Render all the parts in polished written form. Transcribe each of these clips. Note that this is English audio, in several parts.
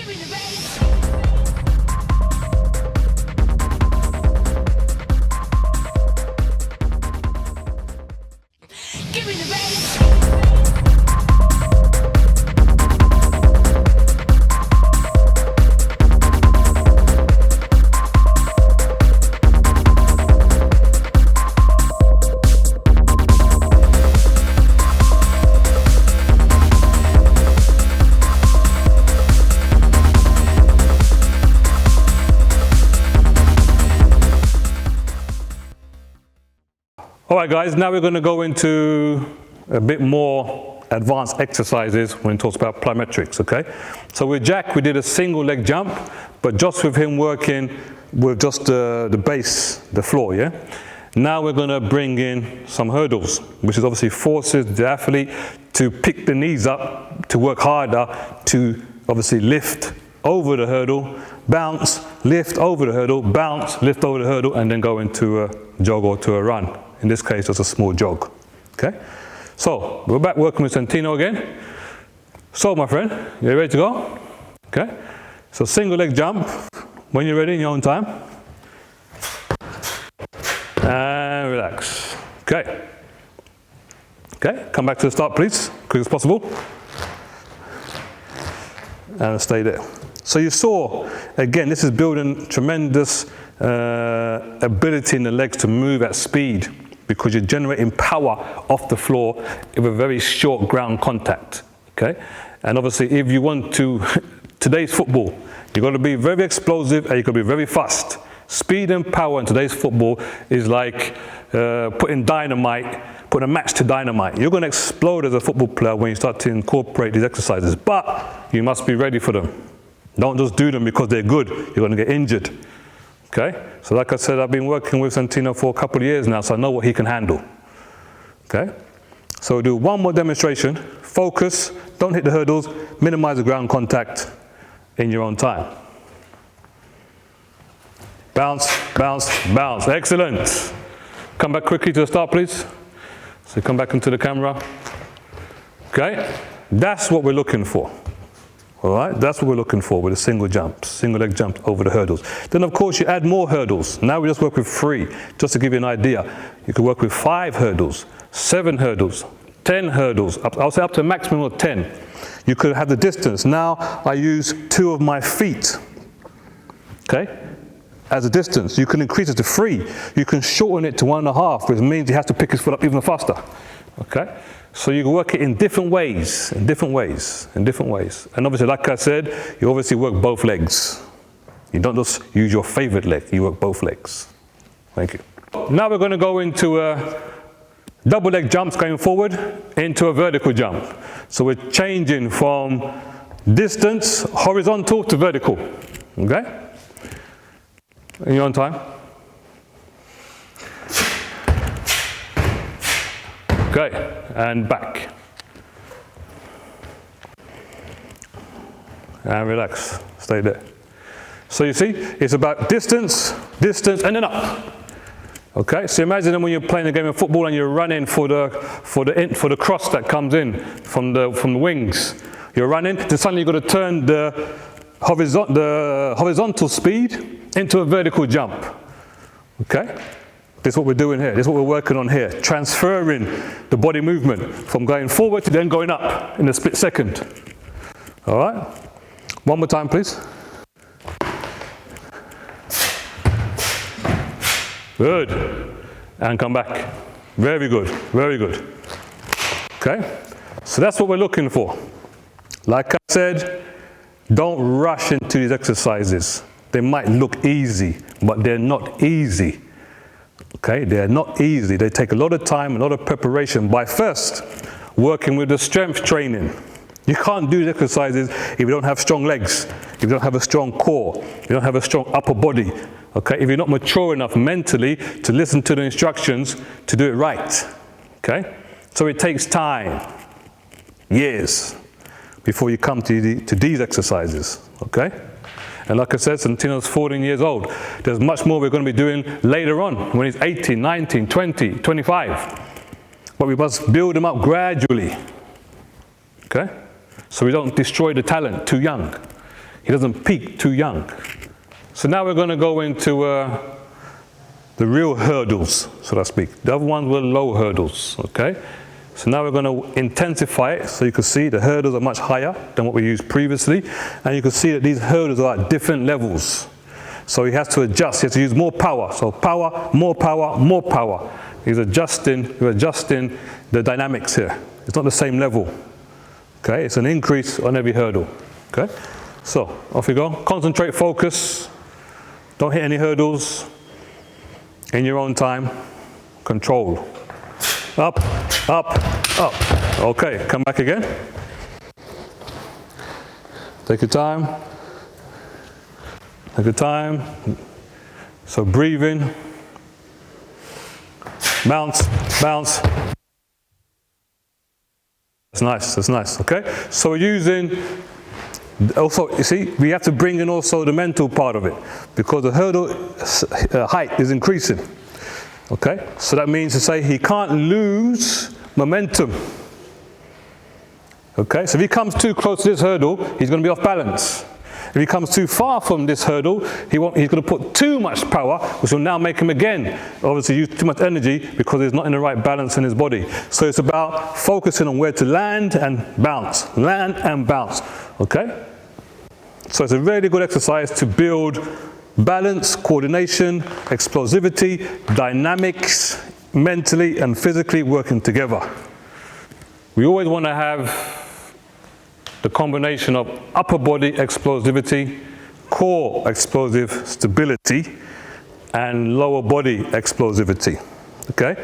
Give me the bass. Give me the bass. All right, guys, now we're going to go into a bit more advanced exercises when it talks about plyometrics, okay? So with Jack, we did a single leg jump, but just with him working with just the base, the floor, yeah? Now we're going to bring in some hurdles, which is obviously forces the athlete to pick the knees up, to work harder, to obviously lift over the hurdle, bounce, lift over the hurdle, bounce, lift over the hurdle, and then go into a jog or to a run. In this case, just a small jog, okay? So, we're back working with Santino again. So, my friend, you ready to go? Okay? So, single leg jump, when you're ready in your own time. And relax. Okay. Okay, come back to the start, please, quick as possible. And stay there. So you saw, again, this is building tremendous ability in the legs to move at speed, because you're generating power off the floor with a very short ground contact, okay? And obviously, if you want to, today's football, you've got to be very explosive and you've got to be very fast. Speed and power in today's football is like putting a match to dynamite. You're going to explode as a football player when you start to incorporate these exercises, but you must be ready for them. Don't just do them because they're good. You're going to get injured. Okay, so like I said, I've been working with Santino for a couple of years now, so I know what he can handle. Okay, so we'll do one more demonstration. Focus, don't hit the hurdles, minimize the ground contact in your own time. Bounce, bounce, bounce. Excellent. Come back quickly to the start, please. So come back into the camera. Okay, that's what we're looking for. All right, that's what we're looking for with a single jump, single leg jump over the hurdles. Then of course you add more hurdles. Now we just work with 3, just to give you an idea. You could work with 5 hurdles, 7 hurdles, 10 hurdles, I'll say up to a maximum of 10. You could have the distance. Now I use 2 of my feet, okay, as a distance. You can increase it to 3. You can shorten it to 1.5, which means he has to pick his foot up even faster, okay? So you can work it in different ways, in different ways. And obviously, like I said, you obviously work both legs. You don't just use your favorite leg, you work both legs. Thank you. Now we're going to go into double leg jumps going forward into a vertical jump. So we're changing from distance, horizontal to vertical, okay? In your own time. Okay, and back. And relax, stay there. So you see, it's about distance, distance, and then up. Okay, so imagine when you're playing a game of football and you're running for the cross that comes in from the wings. You're running, then suddenly you've got to turn the horizontal speed into a vertical jump. Okay? This is what we're doing here. This is what we're working on here. Transferring the body movement from going forward to then going up in a split second. All right? One more time, please. Good. And come back. Very good. Very good. Okay? So that's what we're looking for. Like I said, don't rush into these exercises. They might look easy, but they're not easy. Okay, they're not easy. They take a lot of time, a lot of preparation by first working with the strength training. You can't do the exercises if you don't have strong legs, if you don't have a strong core, if you don't have a strong upper body. Okay, if you're not mature enough mentally to listen to the instructions to do it right. Okay, so it takes time, years, before you come to these exercises. Okay. And like I said, Santino's 14 years old. There's much more we're going to be doing later on when he's 18, 19, 20, 25. But we must build him up gradually. Okay? So we don't destroy the talent too young. He doesn't peak too young. So now we're going to go into the real hurdles, so to speak. The other ones were low hurdles, okay? So now we're going to intensify it, so you can see the hurdles are much higher than what we used previously, and you can see that these hurdles are at different levels. So he has to adjust, he has to use more power. So power, more power, more power. We're adjusting the dynamics here. It's not the same level, okay? It's an increase on every hurdle, okay? So off we go, concentrate, focus, don't hit any hurdles, in your own time, control. Up, up, up. Okay, come back again. Take your time. Take your time. So breathe in. Bounce, bounce. That's nice, that's nice, okay? So we're using, also, you see, we have to bring in also the mental part of it because the hurdle height is increasing. Okay, so that means to say he can't lose momentum. Okay, so if he comes too close to this hurdle, he's going to be off balance. If he comes too far from this hurdle, he's going to put too much power, which will now make him again, obviously use too much energy because he's not in the right balance in his body. So it's about focusing on where to land and bounce, okay? So it's a really good exercise to build balance, coordination, explosivity, dynamics, mentally and physically working together. We always want to have the combination of upper body explosivity, core explosive stability, and lower body explosivity. Okay?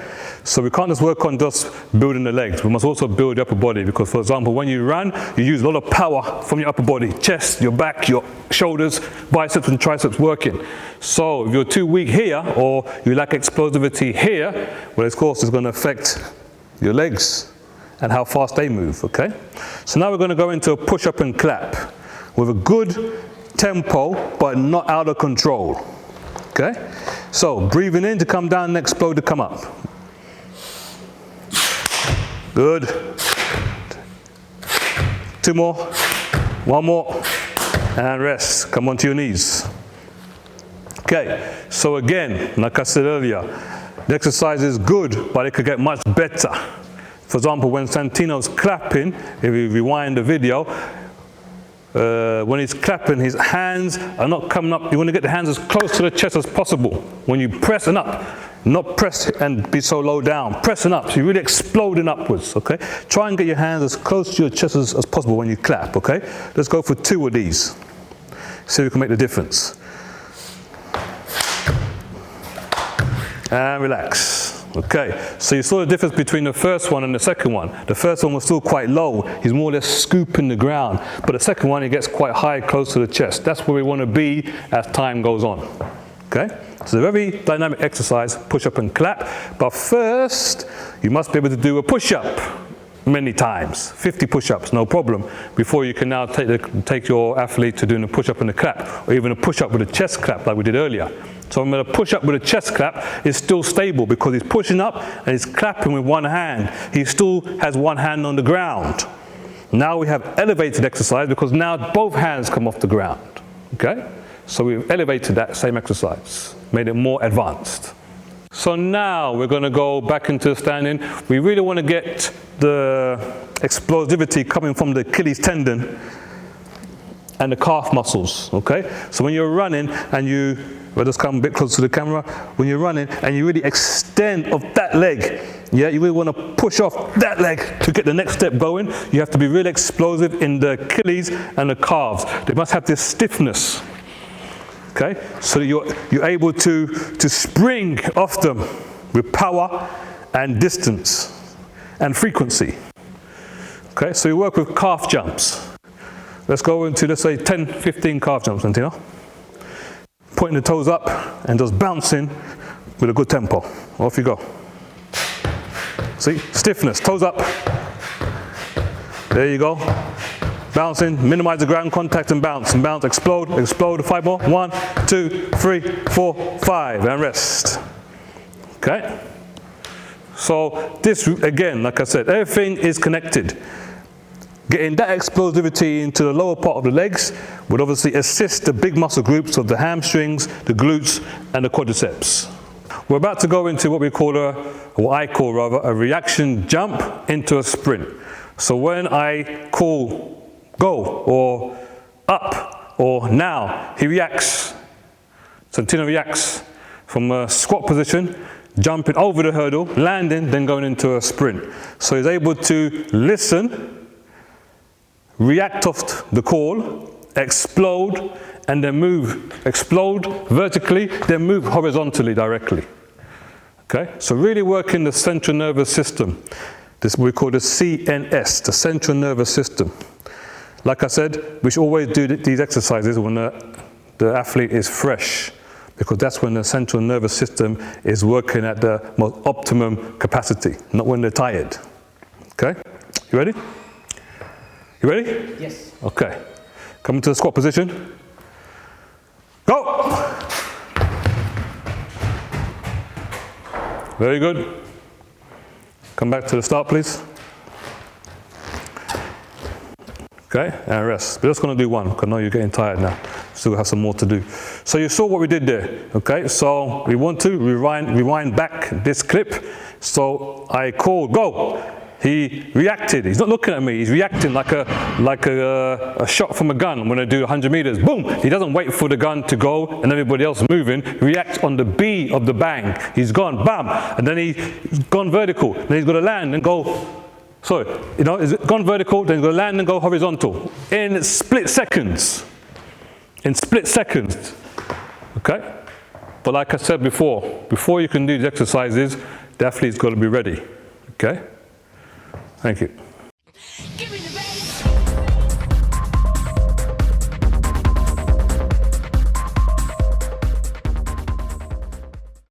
So we can't just work on just building the legs. We must also build the upper body because, for example, when you run, you use a lot of power from your upper body, chest, your back, your shoulders, biceps and triceps working. So if you're too weak here or you lack explosivity here, well, of course, it's going to affect your legs and how fast they move, okay? So now we're going to go into a push-up and clap with a good tempo, but not out of control, okay? So breathing in to come down and explode to come up. Good. Two more. One more. And rest. Come onto your knees. Okay. So again, like I said earlier, the exercise is good, but it could get much better. For example, when Santino's clapping, if you rewind the video, when he's clapping, his hands are not coming up. You want to get the hands as close to the chest as possible. When you press and up, not press and be so low down. Pressing up, so you're really exploding upwards, okay? Try and get your hands as close to your chest as possible when you clap, okay? Let's go for 2 of these. See if we can make the difference. And relax. Okay, so you saw the difference between the first one and the second one. The first one was still quite low. He's more or less scooping the ground. But the second one, he gets quite high, close to the chest. That's where we want to be as time goes on. Okay, so a very dynamic exercise, push up and clap. But first, you must be able to do a push-up many times. 50 push-ups, no problem, before you can now take your athlete to doing a push-up and a clap, or even a push-up with a chest clap like we did earlier. So I'm going to push up with a chest clap is still stable because he's pushing up and he's clapping with one hand. He still has one hand on the ground. Now we have elevated exercise because now both hands come off the ground. Okay? So we've elevated that same exercise, made it more advanced. So now we're going to go back into standing. We really want to get the explosivity coming from the Achilles tendon and the calf muscles, okay? So when you're running and we'll just come a bit closer to the camera. When you're running and you really extend of that leg, yeah, you really want to push off that leg to get the next step going. You have to be really explosive in the Achilles and the calves. They must have this stiffness, okay? So that you're able to spring off them with power and distance and frequency. Okay, so you work with calf jumps. Let's go into, let's say, 10, 15 calf jumps, Santino. Pointing the toes up and just bouncing with a good tempo. Off you go. See, stiffness, toes up. There you go. Bouncing, minimize the ground contact and bounce, explode, explode. 5 more. 1, 2, 3, 4, 5, and rest. Okay? So this, again, like I said, everything is connected. Getting that explosivity into the lower part of the legs would obviously assist the big muscle groups of the hamstrings, the glutes, and the quadriceps. We're about to go into what we call what I call rather, a reaction jump into a sprint. So when I call go or up or now, he reacts. Santino reacts from a squat position, jumping over the hurdle, landing, then going into a sprint. So he's able to listen, react off the call, explode, and then move. Explode vertically, then move horizontally directly. Okay, so really working the central nervous system. This we call the CNS, the central nervous system. Like I said, we should always do these exercises when the athlete is fresh, because that's when the central nervous system is working at the most optimum capacity, not when they're tired. Okay, you ready? You ready? Yes. Okay, come into the squat position. Go! Very good. Come back to the start, please. Okay, and rest. We're just going to do one, because I know you're getting tired now. Still have some more to do. So you saw what we did there, okay? So we want to rewind back this clip. So I called go. He reacted. He's not looking at me. He's reacting like a shot from a gun when I do 100 meters. Boom! He doesn't wait for the gun to go and everybody else moving. He reacts on the B of the bang. He's gone, bam! And then he's gone vertical. Then he's got to land and go. Sorry, he's gone vertical. Then he's got to land and go horizontal in split seconds. In split seconds. Okay. But like I said before you can do these exercises, the athlete's got to be ready. Okay. Thank you.